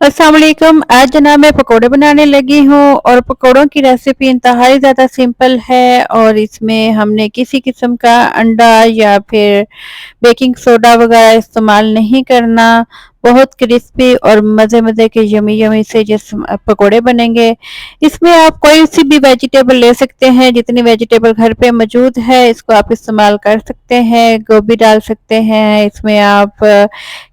अस्सलाम वालेकुम। आज जनाब मैं पकोड़े बनाने लगी हूँ और पकोड़ों की रेसिपी इंतहाई ज़्यादा सिंपल है और इसमें हमने किसी किस्म का अंडा या फिर बेकिंग सोडा वगैरह इस्तेमाल नहीं करना। बहुत क्रिस्पी और मज़े मज़े के यमी यमी से जिस पकोड़े बनेंगे। इसमें आप कोई सी भी वेजिटेबल ले सकते हैं, जितनी वेजिटेबल घर पे मौजूद है इसको आप इस्तेमाल कर सकते हैं। गोभी डाल सकते हैं, इसमें आप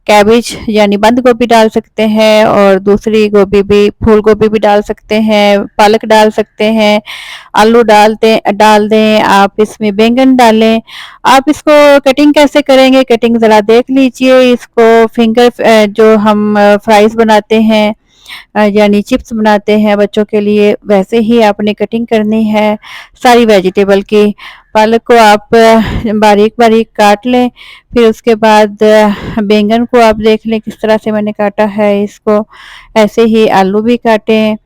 कैबेज यानी बंद गोभी डाल सकते हैं और दूसरी गोभी भी, फूल गोभी भी डाल सकते हैं, पालक डाल सकते हैं, आलू डाल दें, आप इसमें बैंगन डालें। आप इसको कटिंग कैसे करेंगे, कटिंग ज़रा देख लीजिए। इसको जो हम फ्राइज़ बनाते हैं यानी चिप्स बनाते हैं बच्चों के लिए, वैसे ही आपने कटिंग करनी है सारी वेजिटेबल की। पालक को आप बारीक बारीक काट लें, फिर उसके बाद बैंगन को आप देख लें किस तरह से मैंने काटा है इसको। ऐसे ही आलू भी काटें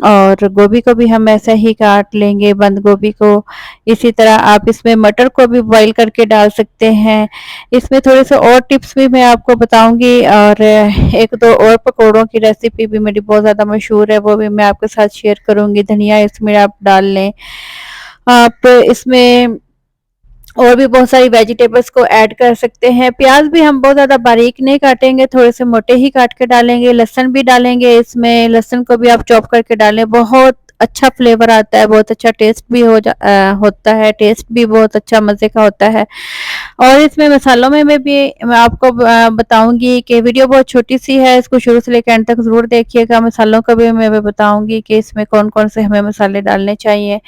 और गोभी को भी हम ऐसे ही काट लेंगे, बंद गोभी को। इसी तरह आप इसमें मटर को भी बॉईल करके डाल सकते हैं। इसमें थोड़े से और टिप्स भी मैं आपको बताऊंगी और एक दो और पकौड़ों की रेसिपी भी मेरी बहुत ज़्यादा मशहूर है, वो भी मैं आपके साथ शेयर करूंगी। धनिया इसमें आप डाल लें। आप इसमें और भी बहुत सारी वेजिटेबल्स को ऐड कर सकते हैं। प्याज भी हम बहुत ज़्यादा बारीक नहीं काटेंगे, थोड़े से मोटे ही काट के डालेंगे। लहसुन भी डालेंगे इसमें, लहसुन को भी आप चॉप करके डालें, बहुत अच्छा फ्लेवर आता है, बहुत अच्छा टेस्ट भी होता है, टेस्ट भी बहुत अच्छा मज़े का होता है। और इसमें मसालों में भी मैं आपको बताऊंगी कि वीडियो बहुत छोटी सी है, इसको शुरू से लेकर एंड तक ज़रूर देखिएगा। मसालों का भी मैं बताऊंगी कि इसमें कौन कौन से हमें मसाले डालने चाहिए।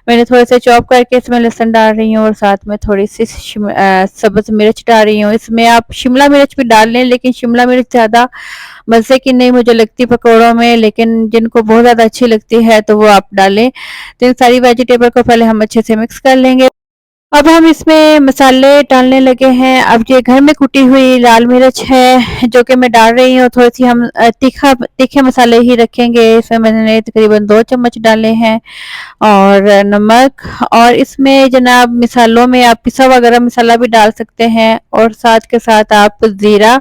मैंने थोड़े से चॉप करके इसमें लहसुन डाल रही हूँ और साथ में थोड़ी सी सब्ज मिर्च डाल रही हूँ। इसमें आप शिमला मिर्च भी डाल लें, लेकिन शिमला मिर्च ज़्यादा मज़े की नहीं मुझे लगती पकौड़ों में, लेकिन जिनको बहुत ज़्यादा अच्छी लगती है तो वो आप डालें। तो इन सारी वेजिटेबल को पहले हम अच्छे से मिक्स कर लेंगे। अब हम इसमें मसाले डालने लगे हैं। अब ये घर में कुटी हुई लाल मिर्च है जो कि मैं डाल रही हूँ। थोड़ी सी हम तीखे मसाले ही रखेंगे। इसमें मैंने तकरीबन 2 चम्मच डाले हैं और नमक। और इसमें जनाब मिसालों में आप पिसा हुआ गरम मसाला भी डाल सकते हैं और साथ के साथ आप ज़ीरा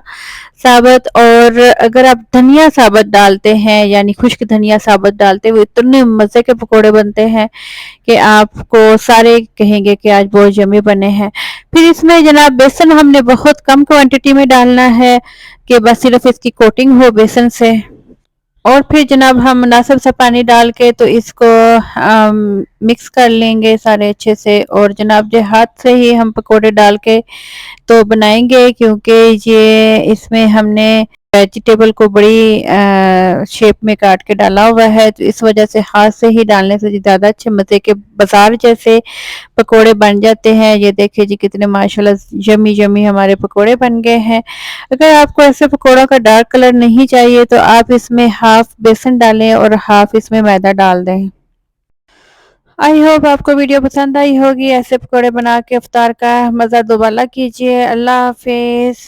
साबुत और अगर आप धनिया साबुत डालते हैं यानी खुश्क धनिया साबुत डालते हुए इतने मज़े के पकोड़े बनते हैं कि आपको सारे कहेंगे कि आज बहुत यम्मी बने हैं। फिर इसमें जनाब बेसन हमने बहुत कम क्वांटिटी में डालना है कि बस सिर्फ इसकी कोटिंग हो बेसन से। और फिर जनाब हम मुनासिब सा पानी डाल के तो इसको मिक्स कर लेंगे सारे अच्छे से। और जनाब जो हाथ से ही हम पकोड़े डाल के तो बनाएंगे, क्योंकि ये इसमें हमने वेजिटेबल को बड़ी शेप में काट के डाला हुआ है, तो इस वजह से हाथ से ही डालने से ज़्यादा अच्छे मज़े के बाजार जैसे पकोड़े बन जाते हैं। ये देखिए जी कितने माशाल्लाह यमी यमी हमारे पकोड़े बन गए हैं। अगर आपको ऐसे पकोड़ों का डार्क कलर नहीं चाहिए तो आप इसमें हाफ बेसन डालें और हाफ इसमें मैदा डाल दें। आई होप आपको वीडियो पसंद आई होगी। ऐसे पकोड़े बना के इफ्तार का मज़ा दोबाला कीजिए। अल्लाह हाफिज़।